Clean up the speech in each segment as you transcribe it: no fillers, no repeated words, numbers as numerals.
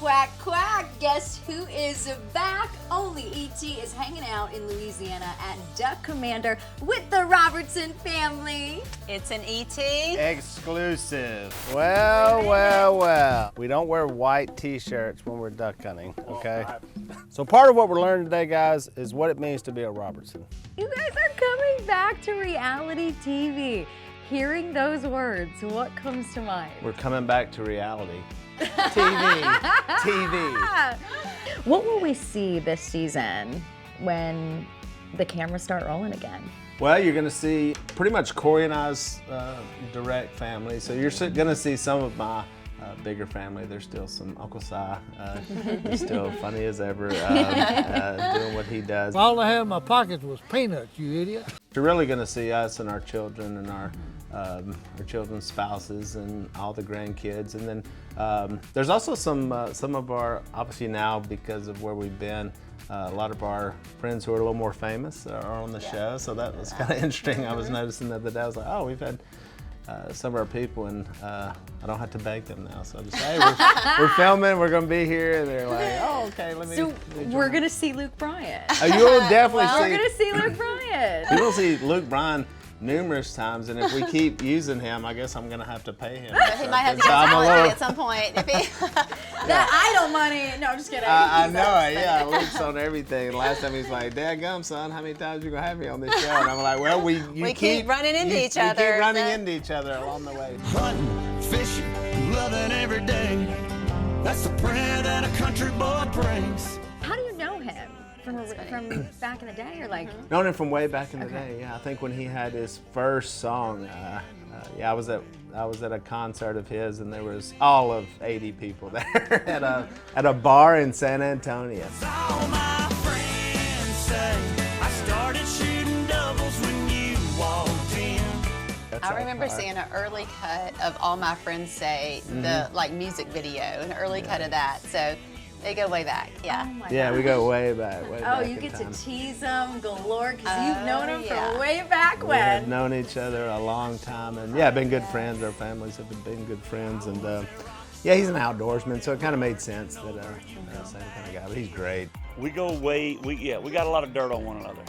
quack, quack. Guess who is back? Only E.T. is hanging out in Louisiana at Duck Commander with the Robertson family. It's an E.T. exclusive. Well. We don't wear white t-shirts when we're duck hunting, okay? So part of what we're learning today, guys, is what it means to be a Robertson. You guys are coming back to reality TV. Hearing those words, what comes to mind? We're coming back to reality. TV. What will we see this season when the cameras start rolling again? Well, you're gonna see pretty much Corey and I's direct family. So you're gonna see some of my bigger family. There's still some Uncle Si. He's still funny as ever, doing what he does. All I had in my pockets was peanuts, you idiot. You're really gonna see us and our children and our children's spouses and all the grandkids. And then there's also some of our, obviously now because of where we've been, a lot of our friends who are a little more famous are on the show. So that was kind of interesting. I was noticing the other day, I was like, oh, we've had some of our people, and I don't have to beg them now. So I just say, hey, we're filming, we're gonna be here. And they're like, oh, okay, let me. So we're gonna see Luke Bryan. You'll definitely see. We're gonna see Luke Bryan. You'll see Luke Bryan numerous times, and if we keep using him, I guess I'm gonna have to pay him. But he might have to get talent at some point. If he That idol money. No, I'm just kidding. I know it, yeah. Luke's on everything. Last time he's like, "Dadgum, son, how many times you gonna have me on this show?" And I'm like, "Well, we keep running into each other. We keep running into each other along the way." Hunting, fishing, loving every day. That's the prayer that a country boy prays. How do you know him? From back in the day, or like? Known him from way back in the day. Yeah, I think when he had his first song. I was at a concert of his, and there was all of 80 people there at a bar in San Antonio. All my friends say I started shooting doubles when you walked in. I remember seeing an early cut of All My Friends Say, the music video, an early cut of that. So they go way back, yeah. Oh yeah, we go way back. Oh, you get to tease them galore because you've known them from way back when. We've known each other a long time, and been good friends. Our families have been good friends, and he's an outdoorsman, so it kind of made sense that same kind of guy. But he's great. We go way, we got a lot of dirt on one another.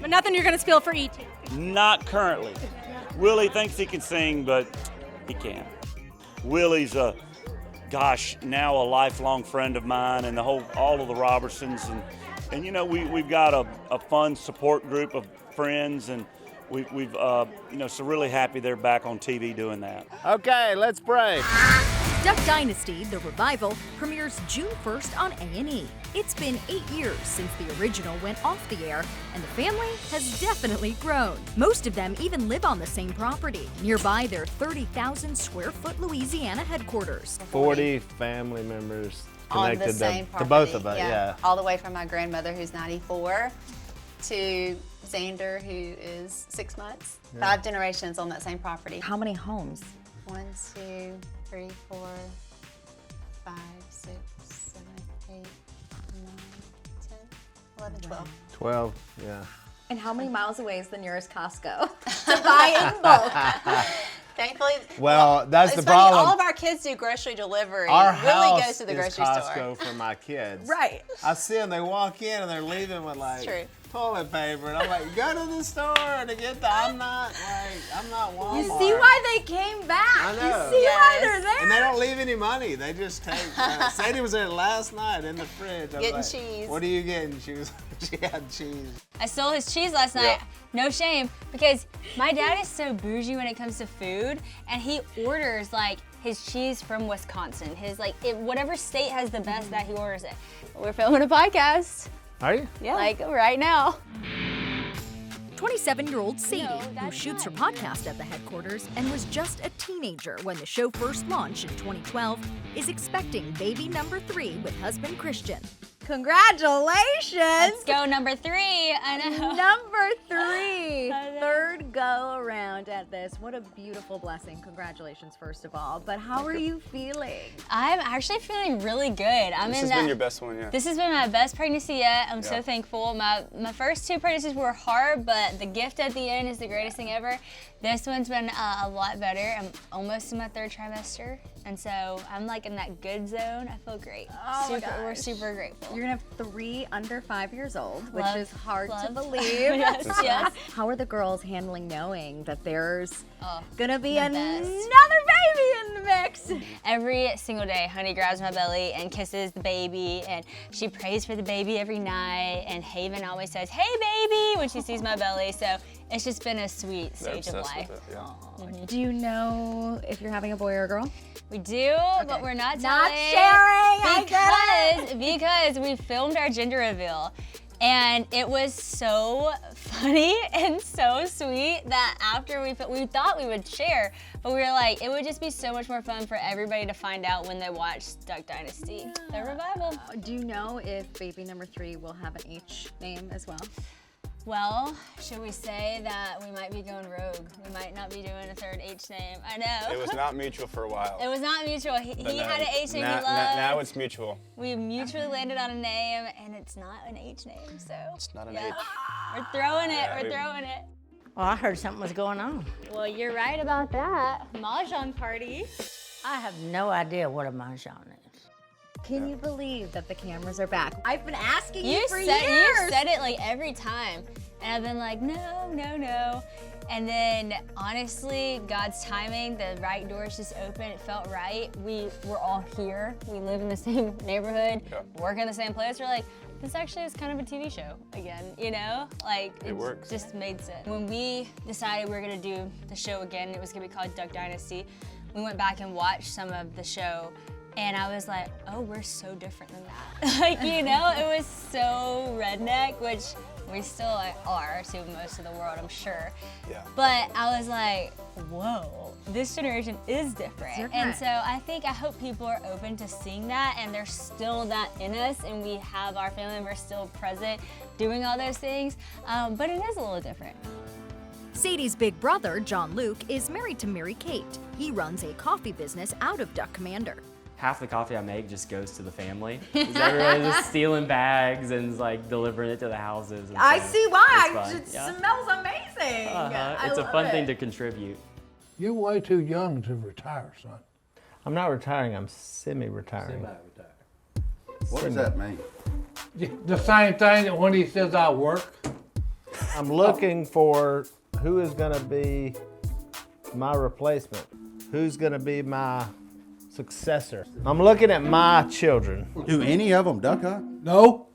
But nothing you're gonna spill for E.T. Not currently. Willie thinks he can sing, but he can't. Willie's now a lifelong friend of mine, and all of the Robertsons, and we've got a fun support group of friends, and we've so really happy they're back on TV doing that. Okay, let's pray. Duck Dynasty, the revival, premieres June 1st on A&E. It's been 8 years since the original went off the air, and the family has definitely grown. Most of them even live on the same property, nearby their 30,000 square foot Louisiana headquarters. 40 family members On connected the same to both of us, yeah. All the way from my grandmother, who's 94, to Xander, who is 6 months. 5 generations on that same property. How many homes? 1, 2, 3, 4, 5, 6, 7, 8, 9, 10, 11, 12. 12, yeah. And how many miles away is the nearest Costco to buy in bulk? Thankfully, well, that's it's the funny, problem. all of our kids do grocery delivery. Our Willie house goes to the is grocery Costco store. for my kids. Right. I see them, they walk in and they're leaving with toilet paper, and I'm like, go to the store to get I'm not Walmart. You see why they came back. I know. You see why they're there. And they don't leave any money. They just take. Sadie was there last night in the fridge. I was Getting like, cheese. What are you getting? She had cheese. I stole his cheese last night, no shame, because my dad is so bougie when it comes to food, and he orders his cheese from Wisconsin. Whatever state has the best, that he orders it. We're filming a podcast. Are you? Yeah. Right now. 27-year-old Sadie, who shoots her podcast at the headquarters and was just a teenager when the show first launched in 2012, is expecting baby number 3 with husband Christian. Congratulations. Let's go, number 3. I know. Number 3. Third go around at this. What a beautiful blessing. Congratulations, first of all. But how are you feeling? I'm actually feeling really good. This has been your best one, yeah. This has been my best pregnancy yet. I'm so thankful. My first 2 pregnancies were hard, but the gift at the end is the greatest thing ever. This one's been a lot better. I'm almost in my 3rd trimester, and so I'm like in that good zone. I feel great. We're super grateful. You're gonna have 3 under 5 years old, which Love, is hard to love. believe. Yes. How are the girls handling knowing that there's gonna be the another best. baby in the mix? Every single day, Honey grabs my belly and kisses the baby, and she prays for the baby every night, and Haven always says, "Hey, baby," when she sees my belly, so it's just been a sweet stage of life. With it, yeah. Do you know if you're having a boy or a girl? We do, but we're not Not telling. sharing, I get it. Because we filmed our gender reveal, and it was so funny and so sweet that after we thought we would share, but we were like, it would just be so much more fun for everybody to find out when they watch Duck Dynasty, the revival. Do you know if baby number 3 will have an H name as well? Well, should we say that we might be going rogue? We might not be doing a 3rd H name. I know. It was not mutual for a while. It was not mutual. He But had an H name he loved. Now it's mutual. We mutually landed on a name, and it's not an H name, so. It's not an H. We're throwing it, Yeah, we're throwing it. Well, I heard something was going on. Well, you're right about that. Mahjong party. I have no idea what a mahjong is. Can you believe that the cameras are back? I've been asking you for You years. said it like every time, and I've been like, no, no, no. And then honestly, God's timing, the right doors just opened, it felt right. We're all here. We live in the same neighborhood, work in the same place. We're like, this actually is kind of a TV show again, you know? Like, It works. Just made sense. When we decided we were gonna do the show again, it was gonna be called Duck Dynasty, we went back and watched some of the show, and I was like, oh, we're so different than that. Like, you know, it was so redneck, which we still are to most of the world, I'm sure. Yeah. But I was like, whoa, this generation is different. And so I hope people are open to seeing that, and there's still that in us, and we have our family members still present doing all those things, but it is a little different. Sadie's big brother, John Luke, is married to Mary Kate. He runs a coffee business out of Duck Commander. Half the coffee I make just goes to the family. Everybody's just stealing bags and like delivering it to the houses. And I so see why. it's fun. It Yeah. smells amazing. It's a fun thing to contribute. You're way too young to retire, son. I'm not retiring, I'm semi-retiring. What does that mean? The same thing that when he says I work. I'm looking for who is gonna be my replacement. Who's gonna be my successor. I'm looking at my children. Do any of them duck hunt? No.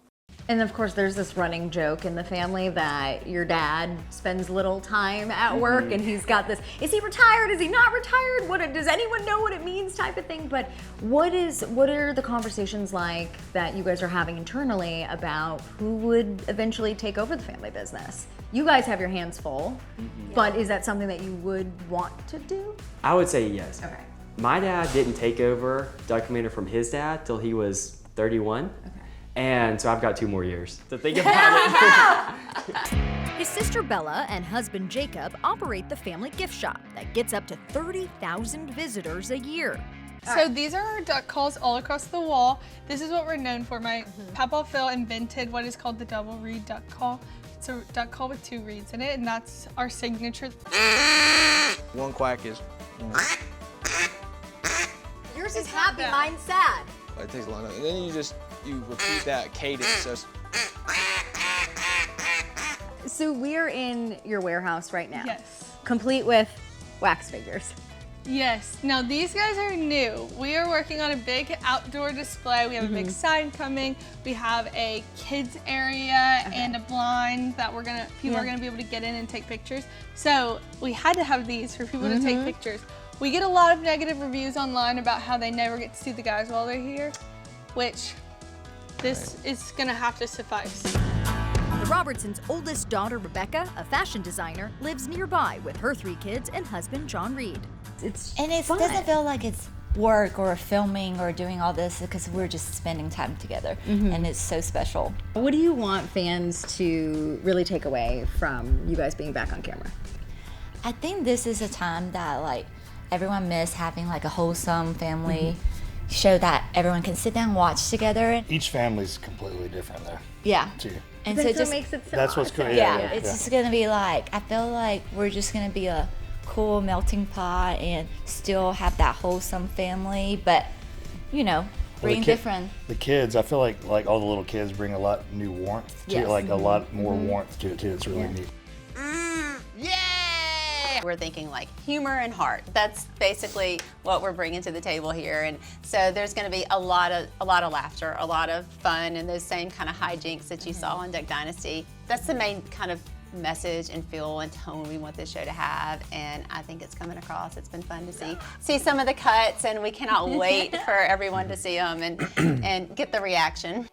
And of course, there's this running joke in the family that your dad spends little time at work, and he's got this, is he retired, is he not retired, does anyone know what it means type of thing, but what are the conversations like that you guys are having internally about who would eventually take over the family business? You guys have your hands full, but is that something that you would want to do? I would say yes. Okay. My dad didn't take over Duck Commander from his dad till he was 31. Okay. And so I've got 2 more years to think about it. His sister Bella and husband Jacob operate the family gift shop that gets up to 30,000 visitors a year. So these are our duck calls all across the wall. This is what we're known for. My Papa Phil invented what is called the double reed duck call. It's a duck call with 2 reeds in it, and that's our signature. One quack is. Yours is happy, mine's sad. It takes a long time. And then you repeat that cadence. So we're in your warehouse right now. Yes. Complete with wax figures. Yes. Now these guys are new. We are working on a big outdoor display. We have a big sign coming. We have a kids area and a blind that people are gonna be able to get in and take pictures. So we had to have these for people to take pictures. We get a lot of negative reviews online about how they never get to see the guys while they're here, which this is gonna have to suffice. The Robertsons' oldest daughter, Rebecca, a fashion designer, lives nearby with her 3 kids and husband, John Reed. It doesn't feel like it's work or filming or doing all this because we're just spending time together and it's so special. What do you want fans to really take away from you guys being back on camera? I think this is a time that like everyone miss having like a wholesome family show that everyone can sit down and watch together. Each family's completely different though. Yeah. Too. And That's so what just makes it so That's what's cool. awesome. Yeah, it's just gonna be like, I feel like we're just gonna be a cool melting pot and still have that wholesome family, but you know, bring different. The kids, I feel like all the little kids bring a lot new warmth to it, like a lot more warmth to it too. It's really neat. We're thinking like humor and heart. That's basically what we're bringing to the table here. And so there's going to be a lot of laughter, a lot of fun, and those same kind of hijinks that you saw on Duck Dynasty. That's the main kind of message and feel and tone we want this show to have, and I think it's coming across. It's been fun to see some of the cuts, and we cannot wait for everyone to see them and get the reaction.